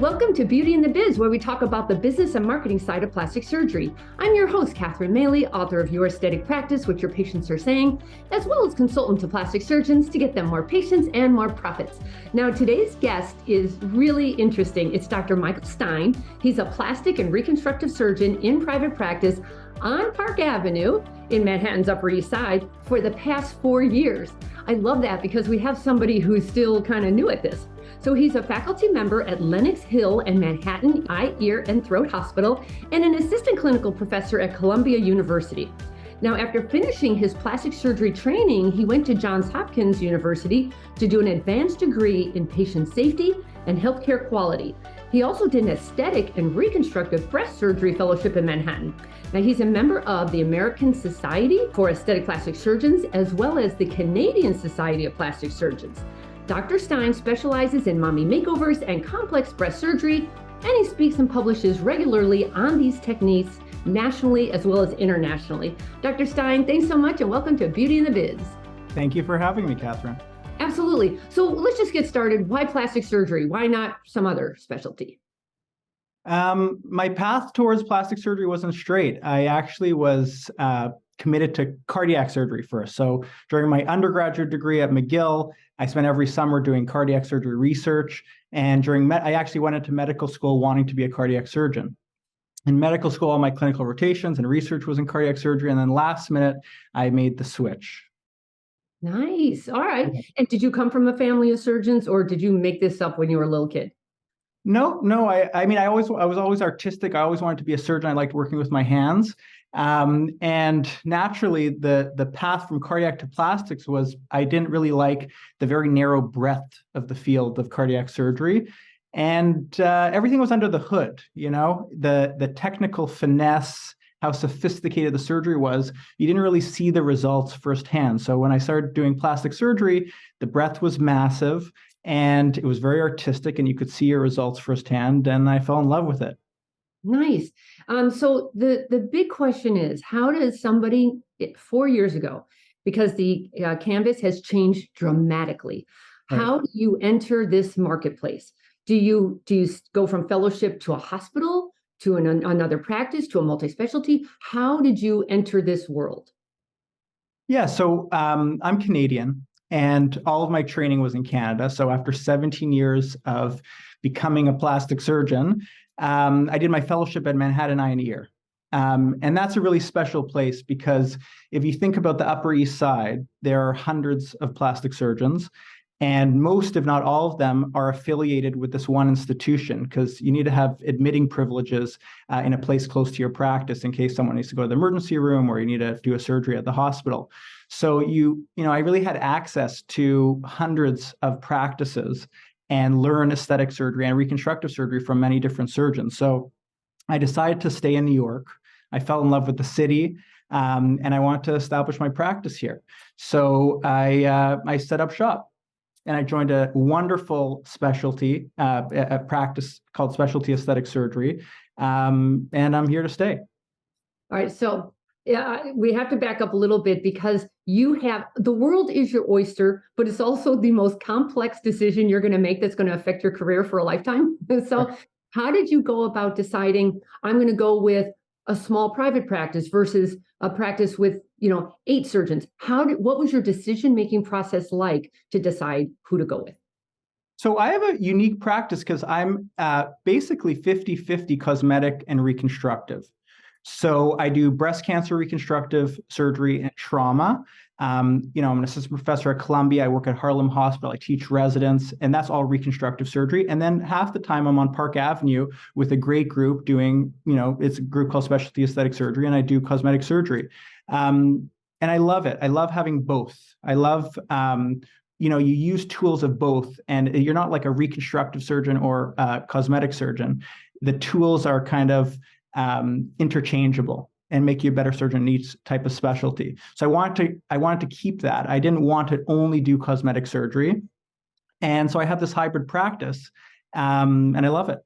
Welcome to Beauty in the Biz, where we talk about the business and marketing side of plastic surgery. I'm your host, Catherine Maley, author of Your Aesthetic Practice, What Your Patients Are Saying, as well as consultant to plastic surgeons to get them more patients and more profits. Now, today's guest is really interesting. It's Dr. Michael Stein. He's a plastic and reconstructive surgeon in private practice on Park Avenue in Manhattan's Upper East Side for the past 4 years. I love that because we have somebody who's still kind of new at this. So he's a faculty member at Lenox Hill and Manhattan Eye, Ear, and Throat Hospital and an assistant clinical professor at Columbia University. Now, after finishing his plastic surgery training, he went to Johns Hopkins University to do an advanced degree in patient safety and healthcare quality. He also did an aesthetic and reconstructive breast surgery fellowship in Manhattan. Now, he's a member of the American Society for Aesthetic Plastic Surgeons, as well as the Canadian Society of Plastic Surgeons. Dr. Stein specializes in mommy makeovers and complex breast surgery, and he speaks and publishes regularly on these techniques nationally as well as internationally. Dr. Stein, thanks so much and welcome to Beauty in the Biz. Thank you for having me, Catherine. Absolutely. So let's just get started. Why plastic surgery? Why not some other specialty? My path towards plastic surgery wasn't straight. I actually was committed to cardiac surgery first. So during my undergraduate degree at McGill, I spent every summer doing cardiac surgery research. And I actually went into medical school wanting to be a cardiac surgeon. In medical school, all my clinical rotations and research was in cardiac surgery. And then last minute, I made the switch. Nice. All right. And did you come from a family of surgeons, or did you make this up when you were a little kid? No. I was always artistic. I always wanted to be a surgeon. I liked working with my hands. And naturally, the path from cardiac to plastics was I didn't really like the very narrow breadth of the field of cardiac surgery. And everything was under the hood, the technical finesse, how sophisticated the surgery was. You didn't really see the results firsthand. So when I started doing plastic surgery, the breadth was massive and it was very artistic and you could see your results firsthand. And I fell in love with it. Nice. So the big question is, how does somebody 4 years ago, because the canvas has changed dramatically, Right. How do you enter this marketplace? Do you go from fellowship to a hospital, to another practice, to a multi-specialty? How did you enter this world? Yeah, so I'm Canadian and all of my training was in Canada. So after 17 years of becoming a plastic surgeon, I did my fellowship at Manhattan Eye and Ear. And that's a really special place because if you think about the Upper East Side, there are hundreds of plastic surgeons. And most, if not all of them, are affiliated with this one institution because you need to have admitting privileges in a place close to your practice in case someone needs to go to the emergency room or you need to do a surgery at the hospital. So I really had access to hundreds of practices and learn aesthetic surgery and reconstructive surgery from many different surgeons. So I decided to stay in New York. I fell in love with the city and I wanted to establish my practice here. So I set up shop. And I joined a wonderful specialty, a practice called specialty aesthetic surgery. And I'm here to stay. All right. So we have to back up a little bit because the world is your oyster, but it's also the most complex decision you're going to make that's going to affect your career for a lifetime. So how did you go about deciding I'm going to go with a small private practice versus a practice with 8 surgeons? What was your decision-making process like to decide who to go with? So I have a unique practice because I'm basically 50-50 cosmetic and reconstructive. So I do breast cancer reconstructive surgery and trauma. I'm an assistant professor at Columbia. I work at Harlem Hospital. I teach residents, and that's all reconstructive surgery. And then half the time I'm on Park Avenue with a great group doing, it's a group called Specialty Aesthetic Surgery, and I do cosmetic surgery. And I love it. I love having both. I love, you use tools of both, and you're not like a reconstructive surgeon or a cosmetic surgeon. The tools are kind of interchangeable and make you a better surgeon in each type of specialty. So I wanted to keep that. I didn't want to only do cosmetic surgery. And so I have this hybrid practice and I love it.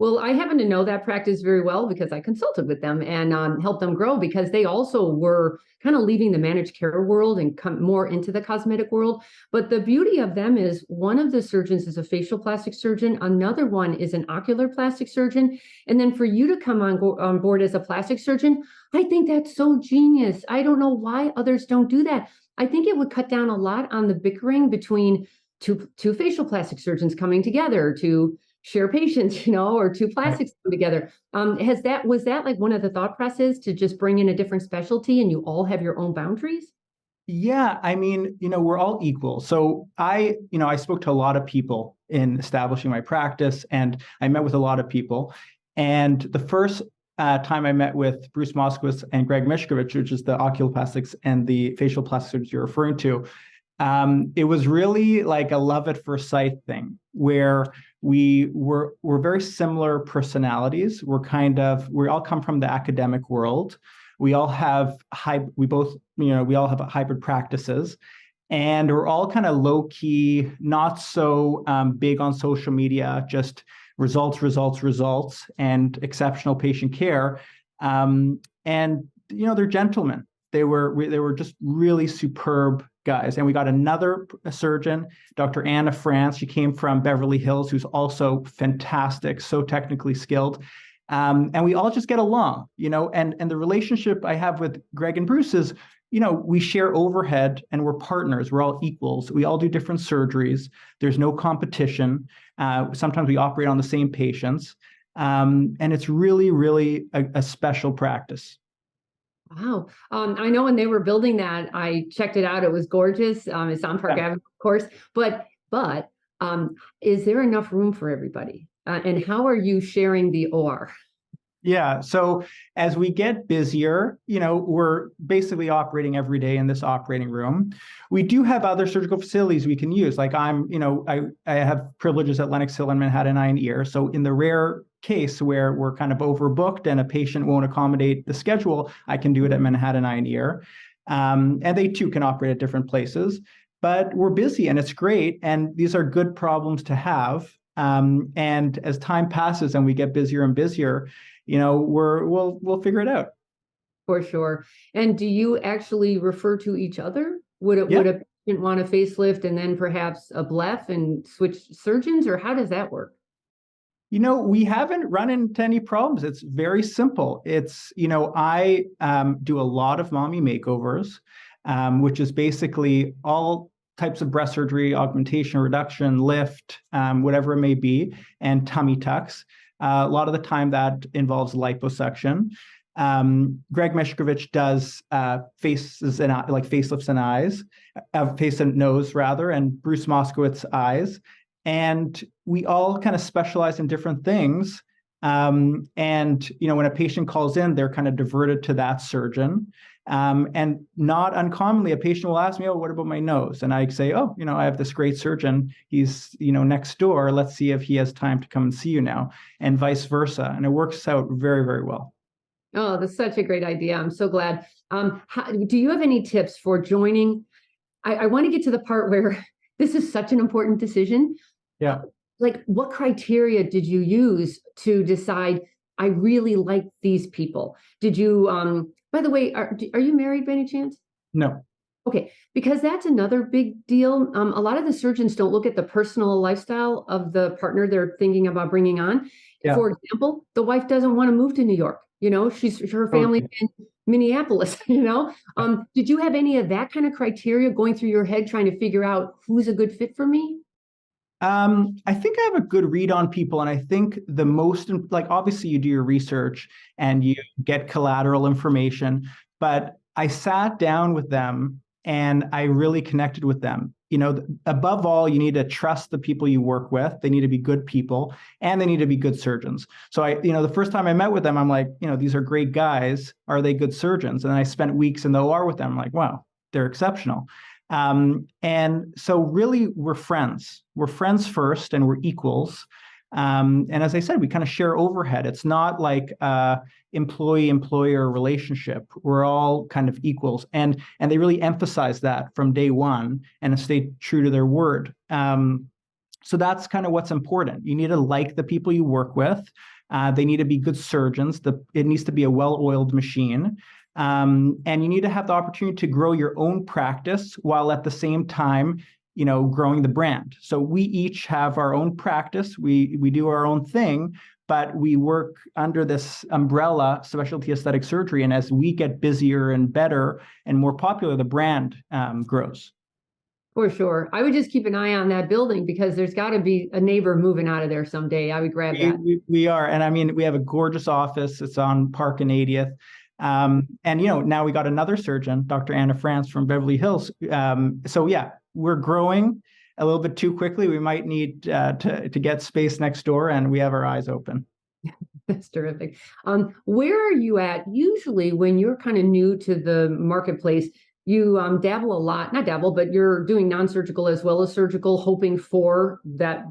Well, I happen to know that practice very well because I consulted with them and helped them grow because they also were kind of leaving the managed care world and come more into the cosmetic world. But the beauty of them is one of the surgeons is a facial plastic surgeon, another one is an ocular plastic surgeon. And then for you to come on board as a plastic surgeon, I think that's so genius. I don't know why others don't do that. I think it would cut down a lot on the bickering between two facial plastic surgeons coming together to share patients, or two Right. plastics come together. Was that like one of the thought processes to just bring in a different specialty and you all have your own boundaries? Yeah, I mean, we're all equal. So I spoke to a lot of people in establishing my practice, and I met with a lot of people. And the first time I met with Bruce Moskowitz and Greg Mishkovich, which is the oculoplastics and the facial plastics you're referring to, it was really like a love at first sight thing where we're very similar personalities. We all come from the academic world. We all have we all have hybrid practices, and we're all kind of low key, not so big on social media, just results, results, results, and exceptional patient care. And they're gentlemen. They were just really superb guys. And we got another surgeon, Dr. Anna France. She came from Beverly Hills, who's also fantastic, so technically skilled. And we all just get along, and the relationship I have with Greg and Bruce is, we share overhead and we're partners. We're all equals. We all do different surgeries. There's no competition. Sometimes we operate on the same patients. And it's really, really a special practice. Wow. I know when they were building that, I checked it out. It was gorgeous. It's on Park Yeah. Avenue, of course. But is there enough room for everybody? And how are you sharing the OR? Yeah. So as we get busier, we're basically operating every day in this operating room. We do have other surgical facilities we can use. Like I have privileges at Lenox Hill and Manhattan Eye and Ear. So in the rare case where we're kind of overbooked and a patient won't accommodate the schedule, I can do it at Manhattan Eye and Ear. And they too can operate at different places. But we're busy and it's great. And these are good problems to have. And as time passes and we get busier and busier, we'll figure it out. For sure. And do you actually refer to each other? Yeah. Would a patient want a facelift and then perhaps a BLEF and switch surgeons, or how does that work? We haven't run into any problems. It's very simple. I do a lot of mommy makeovers, which is basically all types of breast surgery, augmentation, reduction, lift, whatever it may be, and tummy tucks. A lot of the time that involves liposuction. Greg Mishkovich does faces and like facelifts and eyes, face and nose rather, and Bruce Moskowitz eyes. And we all kind of specialize in different things. And when a patient calls in, they're kind of diverted to that surgeon. And not uncommonly, a patient will ask me, "Oh, what about my nose?" And I say, "Oh, I have this great surgeon. He's, next door. Let's see if he has time to come and see you now," and vice versa. And it works out very, very well. Oh, that's such a great idea. I'm so glad. Do you have any tips for joining? I want to get to the part where this is such an important decision. Yeah. Like, what criteria did you use to decide I really like these people? Did you, by the way, are you married by any chance? No. Okay, because that's another big deal. A lot of the surgeons don't look at the personal lifestyle of the partner they're thinking about bringing on. Yeah. For example, the wife doesn't want to move to New York. Her family Okay. in Minneapolis. Did you have any of that kind of criteria going through your head trying to figure out who's a good fit for me? I think I have a good read on people, and I think the most, like, obviously you do your research and you get collateral information, but I sat down with them and I really connected with them. Above all, you need to trust the people you work with. They need to be good people and they need to be good surgeons. So the first time I met with them, I'm like, these are great guys. Are they good surgeons? And I spent weeks in the OR with them. I'm like, wow, they're exceptional. And so really we're friends. We're friends first and we're equals. And as I said, we kind of share overhead. It's not like employee-employer relationship. We're all kind of equals. And they really emphasize that from day one and stay true to their word. So that's kind of what's important. You need to like the people you work with. They need to be good surgeons. It needs to be a well-oiled machine. And you need to have the opportunity to grow your own practice while at the same time, growing the brand. So we each have our own practice. We do our own thing, but we work under this umbrella, specialty aesthetic surgery. And as we get busier and better and more popular, the brand grows. For sure. I would just keep an eye on that building because there's got to be a neighbor moving out of there someday. I would grab that. We are. And I mean, we have a gorgeous office. It's on Park and 80th. And, now we got another surgeon, Dr. Anna France from Beverly Hills. So yeah, we're growing a little bit too quickly. We might need to get space next door, and we have our eyes open. That's terrific. Where are you at usually when you're kind of new to the marketplace? You dabble a lot, not dabble, but you're doing non-surgical as well as surgical, hoping for that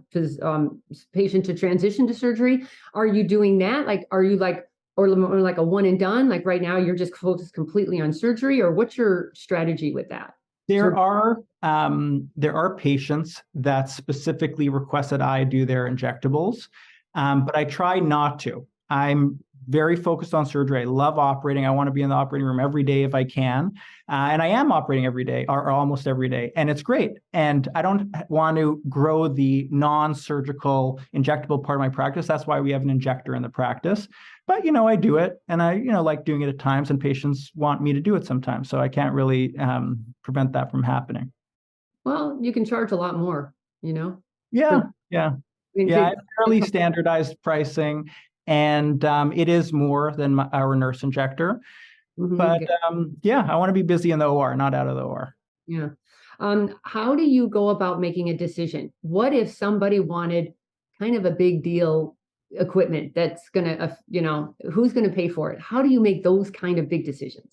patient to transition to surgery. Are you doing that? Like, are you like, or like a one and done? Like right now, you're just focused completely on surgery, or what's your strategy with that? There are patients that specifically request that I do their injectables, but I try not to. I'm very focused on surgery. I love operating. I want to be in the operating room every day if I can. And I am operating every day or almost every day. And it's great. And I don't want to grow the non-surgical injectable part of my practice. That's why we have an injector in the practice. But, I do it. And I, like doing it at times. And patients want me to do it sometimes. So I can't really prevent that from happening. Well, you can charge a lot more, Yeah. Yeah. Yeah. Fairly standardized pricing. And it is more than our nurse injector. Mm-hmm. But I want to be busy in the OR, not out of the OR. Yeah. How do you go about making a decision? What if somebody wanted kind of a big deal equipment that's going to, who's going to pay for it? How do you make those kind of big decisions?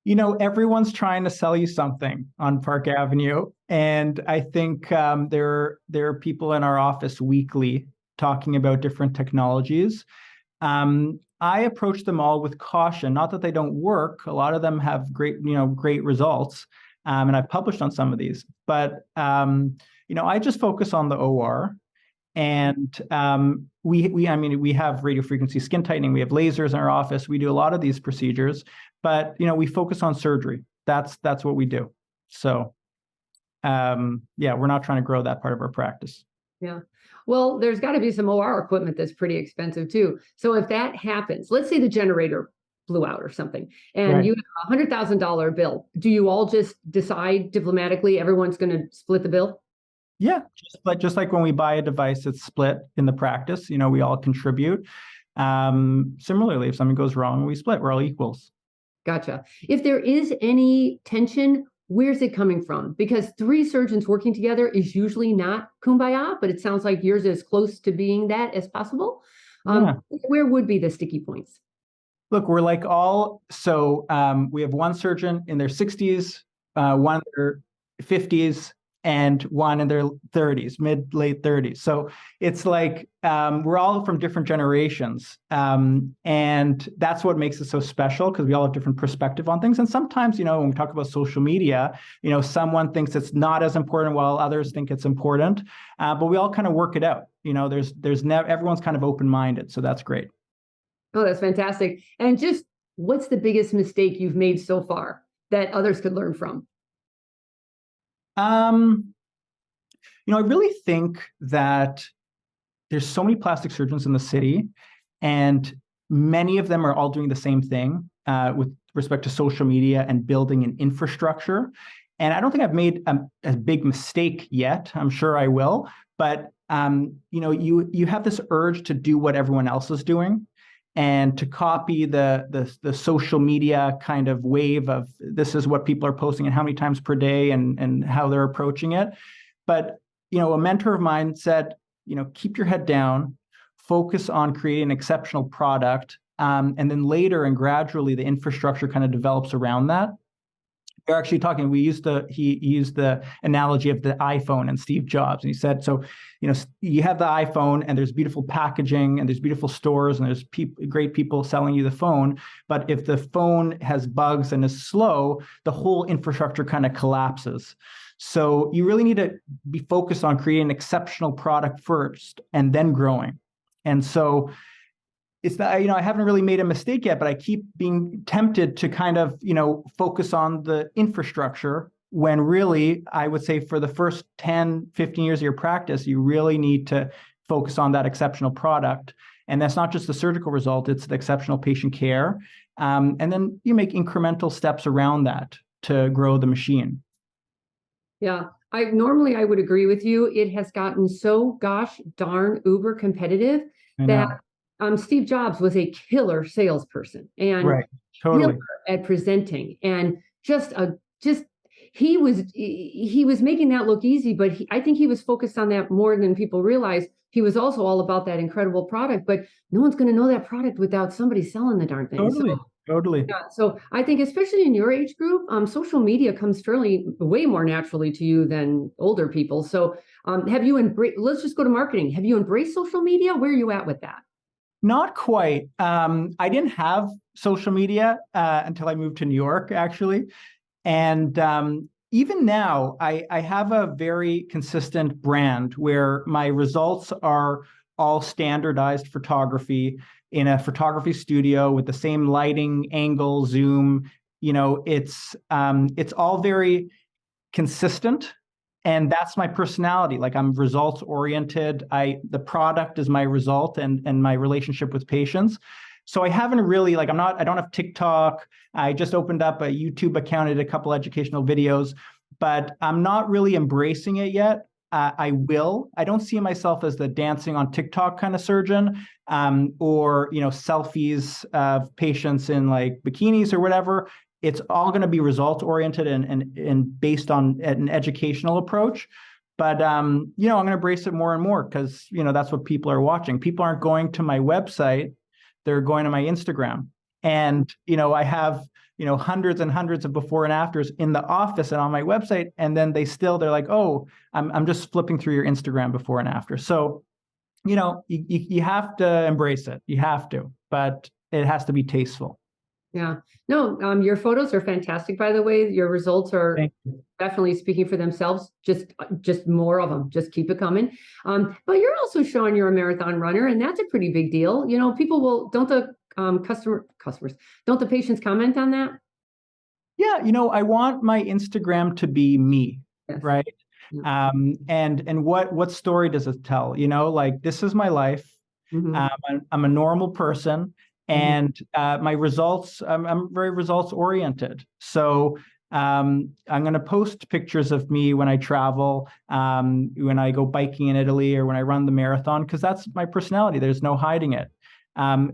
Everyone's trying to sell you something on Park Avenue. And I think there are people in our office weekly talking about different technologies. I approach them all with caution, not that they don't work. A lot of them have great results. And I've published on some of these, but, I just focus on the OR. And we have radiofrequency skin tightening. We have lasers in our office. We do a lot of these procedures, but, we focus on surgery. That's what we do. So, we're not trying to grow that part of our practice. Yeah. Well, there's got to be some OR equipment that's pretty expensive too. So if that happens, let's say the generator blew out or something, and you have a $100,000 bill. Do you all just decide diplomatically everyone's going to split the bill? Yeah, just like when we buy a device, it's split in the practice. We all contribute. Similarly, if something goes wrong, we split. We're all equals. Gotcha. If there is any tension, where's it coming from? Because 3 surgeons working together is usually not kumbaya, but it sounds like yours is close to being that as possible. Where would be the sticky points? Look, we're like we have one surgeon in their 60s, one in their 50s, and one in their 30s, late 30s. So it's like we're all from different generations. And that's what makes it so special, because we all have different perspective on things. And sometimes, when we talk about social media, someone thinks it's not as important while others think it's important. But we all kind of work it out. Everyone's kind of open-minded. So that's great. Oh, that's fantastic. And just what's the biggest mistake you've made so far that others could learn from? I really think that there's so many plastic surgeons in the city, and many of them are all doing the same thing with respect to social media and building an infrastructure. And I don't think I've made a big mistake yet. I'm sure I will. But, you have this urge to do what everyone else is doing, and to copy the social media kind of wave of this is what people are posting and how many times per day and how they're approaching it. But, a mentor of mine said, keep your head down, focus on creating an exceptional product. And then later and gradually the infrastructure kind of develops around that. We're actually talking, he used the analogy of the iPhone and Steve Jobs. And he said, so, you have the iPhone and there's beautiful packaging and there's beautiful stores and there's great people selling you the phone. But if the phone has bugs and is slow, the whole infrastructure kind of collapses. So you really need to be focused on creating an exceptional product first and then growing. And so it's that, I haven't really made a mistake yet, but I keep being tempted to kind of, focus on the infrastructure when really I would say for the first 10, 15 years of your practice, you really need to focus on that exceptional product. And that's not just the surgical result, it's the exceptional patient care. And then you make incremental steps around that to grow the machine. Yeah, I would agree with you. It has gotten so gosh darn uber competitive that Steve Jobs was a killer salesperson and right, totally at presenting, and just he was making that look easy, but I think he was focused on that more than people realize. He was also all about that incredible product, but no one's going to know that product without somebody selling the darn thing. Totally. Yeah, so I think especially in your age group, social media comes way more naturally to you than older people. So have you embraced, let's just go to marketing. Have you embraced social media? Where are you at with that? Not quite. I didn't have social media until I moved to New York, actually. And even now, I have a very consistent brand where my results are all standardized photography in a photography studio with the same lighting, angle, zoom. It's all very consistent. And that's my personality. Like, I'm results oriented. The product is my result and my relationship with patients. So I haven't really, I don't have TikTok. I just opened up a YouTube account, did a couple educational videos, but I'm not really embracing it yet. I will. I don't see myself as the dancing on TikTok kind of surgeon, or selfies of patients in like bikinis or whatever. It's all going to be results oriented and based on an educational approach. But I'm going to embrace it more and more because that's what people are watching. People aren't going to my website; they're going to my Instagram. And I have hundreds and hundreds of before and afters in the office and on my website, and then they're like, oh, I'm just flipping through your Instagram before and after. So you have to embrace it. You have to, but it has to be tasteful. Yeah. No, your photos are fantastic, by the way. Your results are definitely speaking for themselves. Just more of them. Just keep it coming. But you're also showing you're a marathon runner, and that's a pretty big deal. People don't the customers, don't the patients comment on that? Yeah, I want my Instagram to be me, Yes. right? Yeah. And what story does it tell? This is my life. Mm-hmm. I'm a normal person, and my results, I'm very results oriented. So I'm going to post pictures of me when I travel, when I go biking in Italy, or when I run the marathon, because that's my personality. There's no hiding it.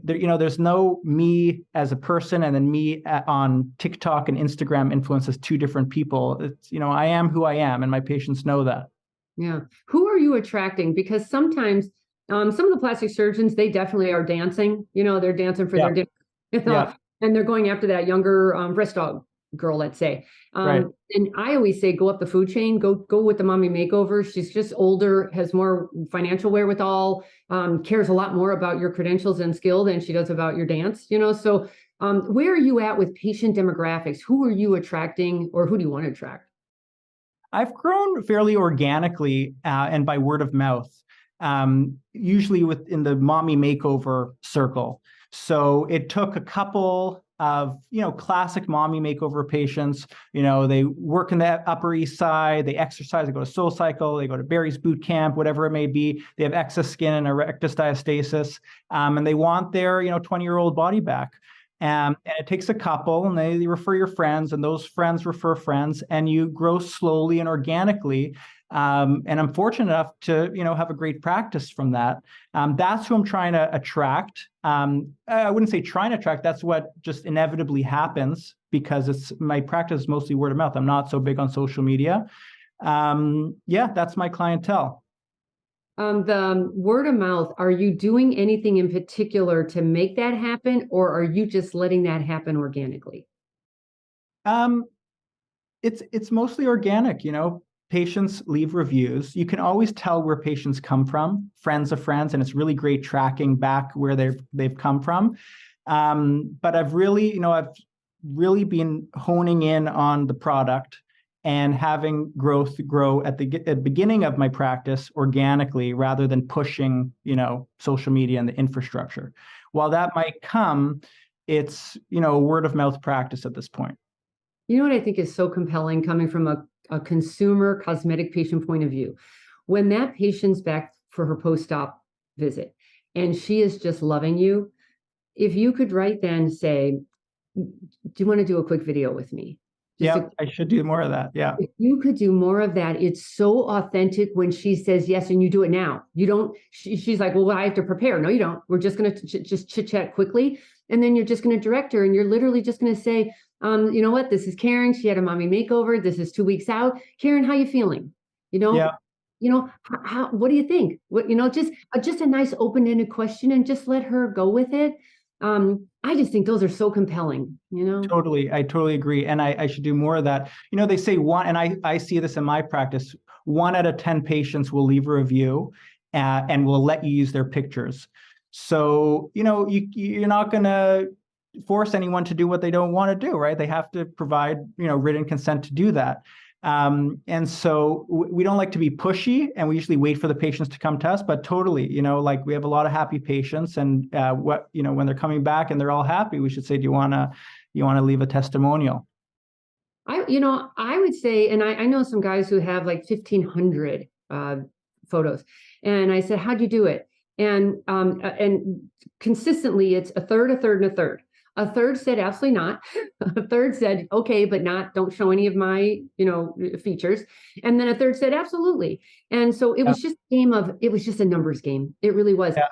There's no me as a person and then me on TikTok and Instagram influences two different people. It's, I am who I am, and my patients know that. Yeah. Who are you attracting? Because sometimes some of the plastic surgeons, they definitely are dancing. They're dancing for their dinner, and they're going after that younger breast dog girl, let's say. Right. And I always say, go up the food chain, go with the mommy makeover. She's just older, has more financial wherewithal, cares a lot more about your credentials and skill than she does about your dance. So where are you at with patient demographics? Who are you attracting, or who do you want to attract? I've grown fairly organically and by word of mouth, usually within the mommy makeover circle. So it took a couple of, classic mommy makeover patients. They work in the Upper East Side, they exercise, they go to SoulCycle, they go to Barry's boot camp, whatever it may be. They have excess skin and erectus diastasis, and they want their, 20-year-old body back. And it takes a couple, and they refer your friends, and those friends refer friends, and you grow slowly and organically. And I'm fortunate enough to, have a great practice from that. That's who I'm trying to attract. I wouldn't say trying to attract. That's what just inevitably happens because my practice is mostly word of mouth. I'm not so big on social media. That's my clientele. The word of mouth, are you doing anything in particular to make that happen, or are you just letting that happen organically? It's mostly organic, Patients leave reviews. You can always tell where patients come from, friends of friends, and it's really great tracking back where they've come from. But I've really been honing in on the product and having growth grow at the beginning of my practice organically rather than pushing, social media and the infrastructure. While that might come, it's, a word of mouth practice at this point. You know what I think is so compelling coming from a consumer cosmetic patient point of view? When that patient's back for her post-op visit and she is just loving you, if you could right then say, do you want to do a quick video with me? Yeah, I should do more of that. Yeah. If you could do more of that, it's so authentic when she says yes and you do it now. You don't, she's like, well, I have to prepare. No, you don't. We're just going to just chit chat quickly. And then you're just going to direct her and you're literally just going to say, you know what, this is Karen. She had a mommy makeover. This is 2 weeks out. Karen, how you feeling? Yeah. What do you think? Just a nice open-ended question and just let her go with it. I just think those are so compelling, Totally. I totally agree. And I should do more of that. They say one, and I see this in my practice, 1 out of 10 patients will leave a review and will let you use their pictures. So, you're not going to force anyone to do what they don't want to do, right? They have to provide, written consent to do that. And so we don't like to be pushy, and we usually wait for the patients to come to us, but totally, we have a lot of happy patients, and when they're coming back and they're all happy, we should say, do you want to leave a testimonial? I would say, and I know some guys who have like 1,500 photos, and I said, how'd you do it? And consistently it's a third, a third, and a third. A third said absolutely not. A third said okay, but don't show any of my features. And then a third said absolutely. And so it was just it was just a numbers game. It really was. Yeah.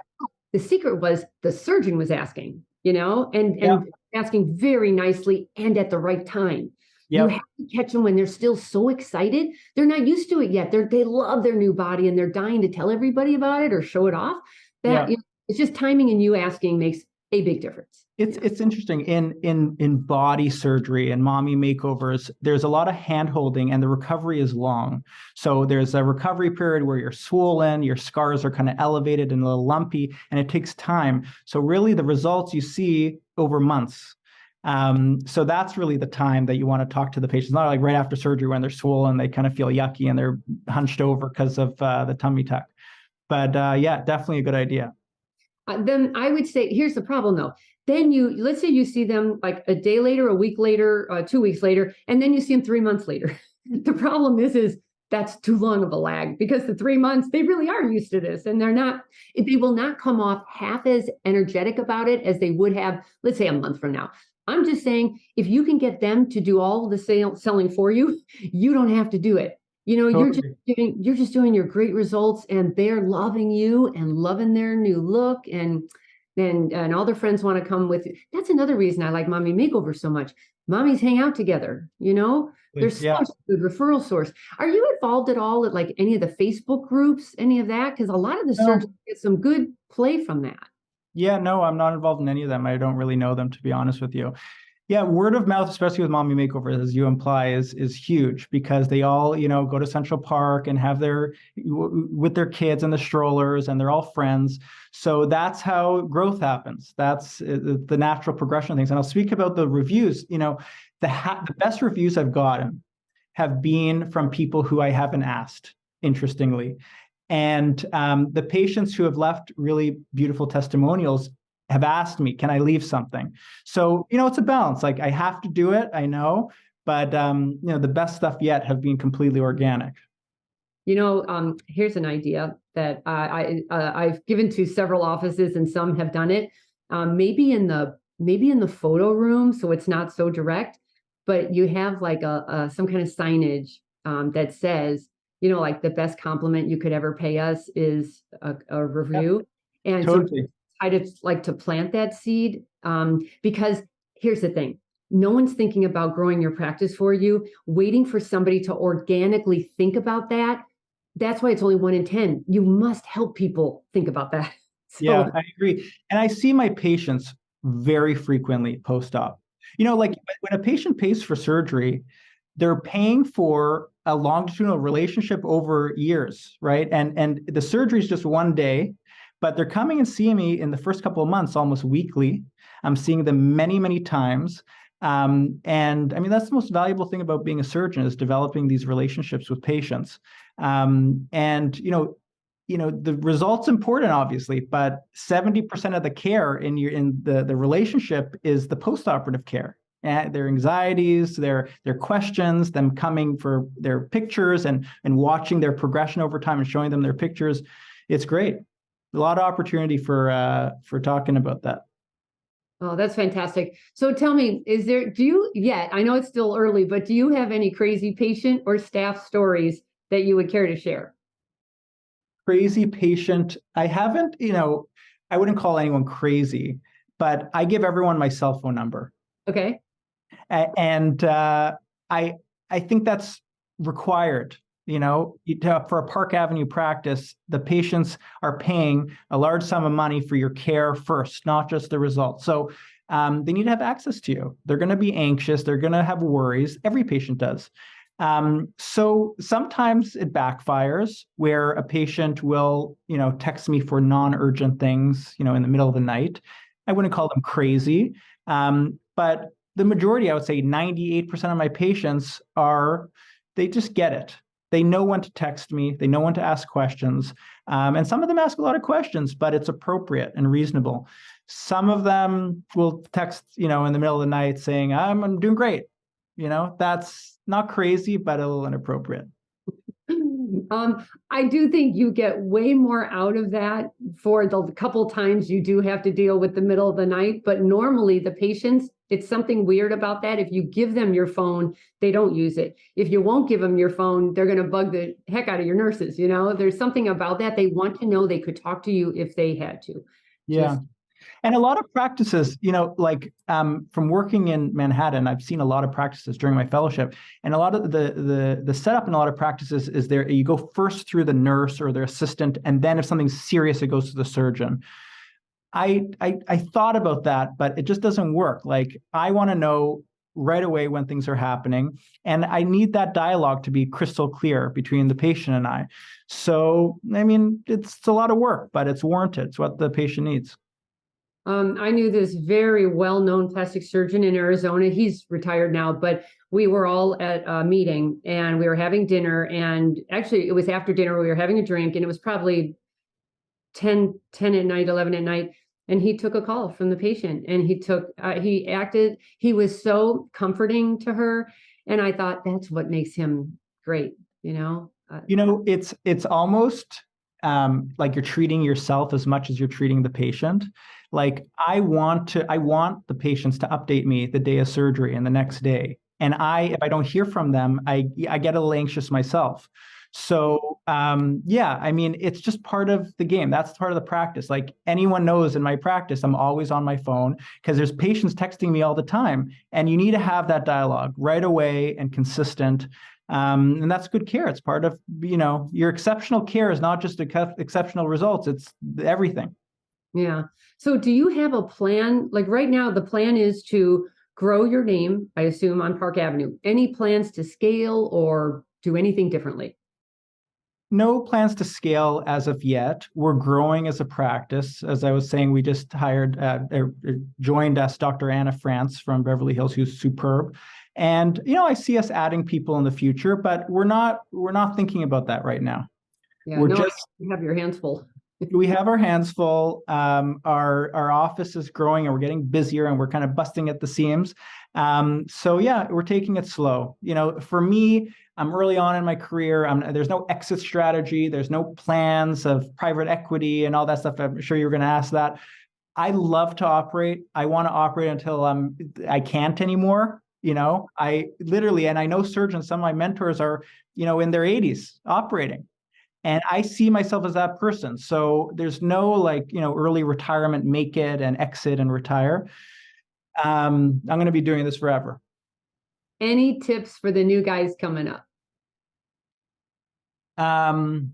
The secret was the surgeon was asking, and asking very nicely and at the right time. Yep. You have to catch them when they're still so excited. They're not used to it yet. They love their new body and they're dying to tell everybody about it or show it off. It's just timing, and you asking makes a big difference. It's interesting in body surgery and mommy makeovers, there's a lot of hand holding and the recovery is long. So there's a recovery period where you're swollen, your scars are kind of elevated and a little lumpy, and it takes time. So really the results you see over months. So that's really the time that you want to talk to the patients, not like right after surgery when they're swollen, they kind of feel yucky and they're hunched over because of the tummy tuck. But yeah, definitely a good idea. Then I would say, here's the problem though. Then let's say you see them like a day later, a week later, 2 weeks later, and then you see them 3 months later. The problem is that's too long of a lag, because the 3 months, they really are used to this, and they will not come off half as energetic about it as they would have, let's say, a month from now. I'm just saying, if you can get them to do all the selling for you, you don't have to do it. Totally. You're just doing your great results, and they're loving you and loving their new look, and all their friends want to come with you. That's another reason I like mommy makeover so much. Mommies hang out together, There's such a good referral source. Are you involved at all at like any of the Facebook groups, any of that? Because a lot of the surgeons get some good play from that. Yeah, no, I'm not involved in any of them. I don't really know them, to be honest with you. Yeah, word of mouth, especially with mommy makeovers, as you imply, is huge, because they all, go to Central Park and have with their kids and the strollers, and they're all friends. So that's how growth happens. That's the natural progression of things. And I'll speak about the reviews. The best reviews I've gotten have been from people who I haven't asked, interestingly. And the patients who have left really beautiful testimonials have asked me, can I leave something? So, it's a balance. Like, I have to do it, I know, but, the best stuff yet have been completely organic. Here's an idea that I've given to several offices, and some have done it. Maybe in the photo room, so it's not so direct, but you have like some kind of signage that says, like, the best compliment you could ever pay us is a review. Yep. And totally. So I'd like to plant that seed, because here's the thing. No one's thinking about growing your practice for you, waiting for somebody to organically think about that. That's why it's only 1 in 10. You must help people think about that. So, yeah, I agree. And I see my patients very frequently post-op. Like when a patient pays for surgery, they're paying for a longitudinal relationship over years, right? And the surgery is just 1 day. But they're coming and seeing me in the first couple of months almost weekly. I'm seeing them many, many times. And I mean, that's the most valuable thing about being a surgeon, is developing these relationships with patients. And the results important, obviously, but 70% of the care in the relationship is the postoperative care. And their anxieties, their questions, them coming for their pictures and watching their progression over time and showing them their pictures. It's great. A lot of opportunity for talking about that. Oh, that's fantastic. So tell me, I know it's still early, but do you have any crazy patient or staff stories that you would care to share? Crazy patient. I haven't, I wouldn't call anyone crazy, but I give everyone my cell phone number. Okay. And I think that's required. For a Park Avenue practice, the patients are paying a large sum of money for your care first, not just the results. So they need to have access to you. They're going to be anxious. They're going to have worries. Every patient does. So sometimes it backfires, where a patient will, text me for non-urgent things, in the middle of the night. I wouldn't call them crazy, but the majority, I would say 98% of my patients they just get it. They know when to text me. They know when to ask questions. And some of them ask a lot of questions, but it's appropriate and reasonable. Some of them will text, in the middle of the night saying, I'm doing great. That's not crazy, but a little inappropriate. I do think you get way more out of that for the couple times you do have to deal with the middle of the night. But normally the patients, it's something weird about that. If you give them your phone, they don't use it. If you won't give them your phone, they're going to bug the heck out of your nurses. There's something about that. They want to know they could talk to you if they had to. Yeah. And a lot of practices, from working in Manhattan, I've seen a lot of practices during my fellowship, and a lot of the setup in a lot of practices is you go first through the nurse or their assistant, and then if something's serious, it goes to the surgeon. I thought about that, but it just doesn't work. Like, I want to know right away when things are happening, and I need that dialogue to be crystal clear between the patient and I. So, I mean, it's a lot of work, but it's warranted. It's what the patient needs. I knew this very well-known plastic surgeon in Arizona. He's retired now, but we were all at a meeting and we were having dinner. And actually, it was after dinner, we were having a drink, and it was probably 10 at night, 11 at night. And he took a call from the patient, and he was so comforting to her. And I thought, that's what makes him great, It's almost like you're treating yourself as much as you're treating the patient. Like, I want the patients to update me the day of surgery and the next day. And if I don't hear from them, I get a little anxious myself. So I mean, it's just part of the game. That's part of the practice. Like, anyone knows, in my practice, I'm always on my phone because there's patients texting me all the time, and you need to have that dialogue right away and consistent. And that's good care. It's part of, your exceptional care is not just exceptional results. It's everything. Yeah. So do you have a plan? Like, right now, the plan is to grow your name, I assume, on Park Avenue. Any plans to scale or do anything differently? No plans to scale as of yet. We're growing as a practice. As I was saying, we just joined us Dr. Anna France from Beverly Hills, who's superb. And, I see us adding people in the future, but we're not thinking about that right now. Yeah, you have your hands full. We have our hands full. Our office is growing, and we're getting busier, and we're kind of busting at the seams. So yeah, we're taking it slow. For me, I'm early on in my career. There's no exit strategy. There's no plans of private equity and all that stuff. I'm sure you're going to ask that. I love to operate. I want to operate until I can't anymore. I literally, and I know surgeons, some of my mentors are, in their 80s operating. And I see myself as that person. So there's no early retirement, make it and exit and retire. I'm going to be doing this forever. Any tips for the new guys coming up? I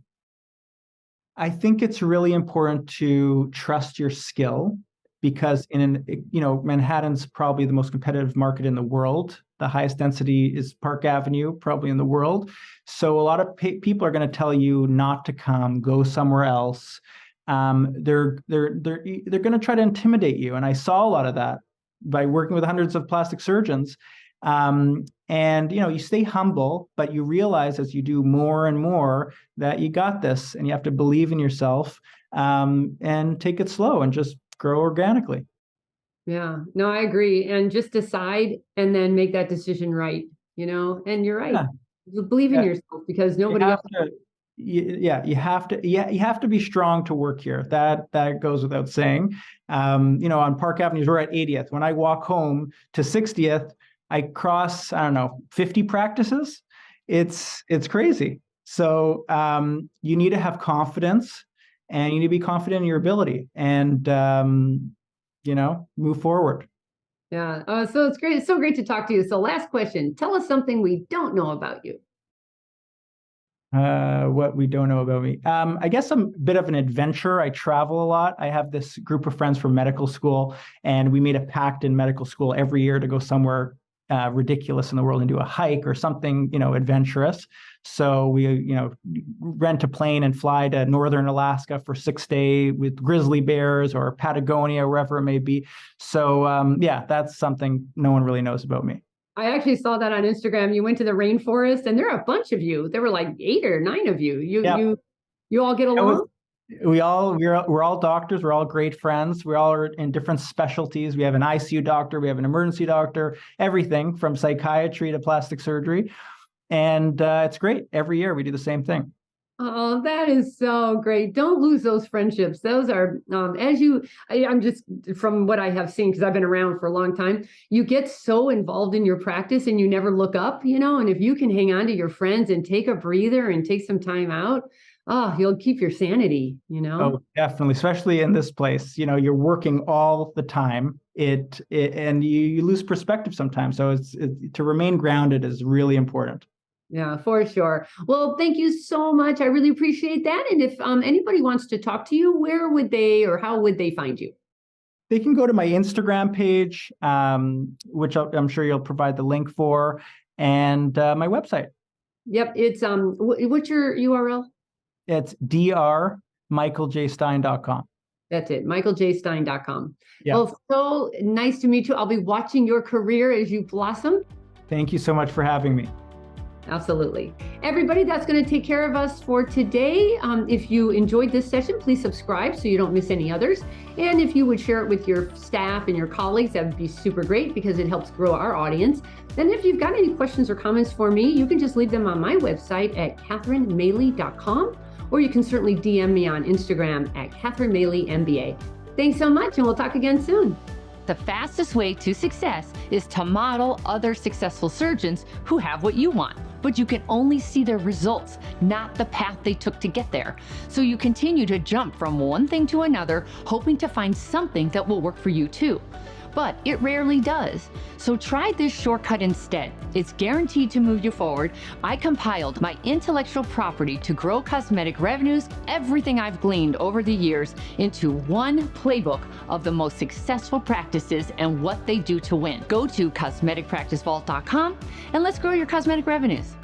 think it's really important to trust your skill, because Manhattan's probably the most competitive market in the world. The highest density is Park Avenue, probably in the world. So a lot of people are going to tell you not to come, go somewhere else. They're going to try to intimidate you, and I saw a lot of that by working with hundreds of plastic surgeons. And you stay humble, but you realize as you do more and more that you got this, and you have to believe in yourself, and take it slow and just grow organically. Yeah, no, I agree. And just decide and then make that decision right, and you're right. Yeah. You believe in Yeah. yourself because You nobody have else. to, you have to be strong to work here. That goes without saying. On Park Avenue, we're at 80th. When I walk home to 60th, I cross, I don't know, 50 practices. It's crazy. So you need to have confidence, and you need to be confident in your ability, and move forward. Yeah. So it's great. It's so great to talk to you. So last question, tell us something we don't know about you. What we don't know about me. I guess I'm a bit of an adventurer. I travel a lot. I have this group of friends from medical school, and we made a pact in medical school every year to go somewhere ridiculous in the world and do a hike or something, adventurous. So we, rent a plane and fly to northern Alaska for 6 days with grizzly bears, or Patagonia, wherever it may be. So that's something no one really knows about me. I actually saw that on Instagram. You went to the rainforest, and there are a bunch of you. There were like 8 or 9 of you. You all get along? We're all doctors. We're all great friends. We all are in different specialties. We have an ICU doctor. We have an emergency doctor. Everything from psychiatry to plastic surgery, and it's great. Every year we do the same thing. Oh, that is so great. Don't lose those friendships. Those are, I'm just, from what I have seen, because I've been around for a long time, you get so involved in your practice and you never look up, and if you can hang on to your friends and take a breather and take some time out, you'll keep your sanity, Oh, definitely. Especially in this place, you're working all the time. And you lose perspective sometimes. So to remain grounded is really important. Yeah, for sure. Well, thank you so much. I really appreciate that. And if anybody wants to talk to you, where would they, or how would they find you? They can go to my Instagram page, which I'm sure you'll provide the link for, and my website. Yep. It's what's your URL? It's drmichaeljstein.com. That's it, michaeljstein.com. Yeah. Well, so nice to meet you. I'll be watching your career as you blossom. Thank you so much for having me. Absolutely. Everybody, that's going to take care of us for today. If you enjoyed this session, please subscribe so you don't miss any others. And if you would share it with your staff and your colleagues, that would be super great because it helps grow our audience. And if you've got any questions or comments for me, you can just leave them on my website at catherinemaley.com, or you can certainly DM me on Instagram at catherinemaley.mba. Thanks so much, and we'll talk again soon. The fastest way to success is to model other successful surgeons who have what you want, but you can only see their results, not the path they took to get there. So you continue to jump from one thing to another, hoping to find something that will work for you too. But it rarely does. So try this shortcut instead. It's guaranteed to move you forward. I compiled my intellectual property to grow cosmetic revenues, everything I've gleaned over the years, into one playbook of the most successful practices and what they do to win. Go to cosmeticpracticevault.com and let's grow your cosmetic revenues.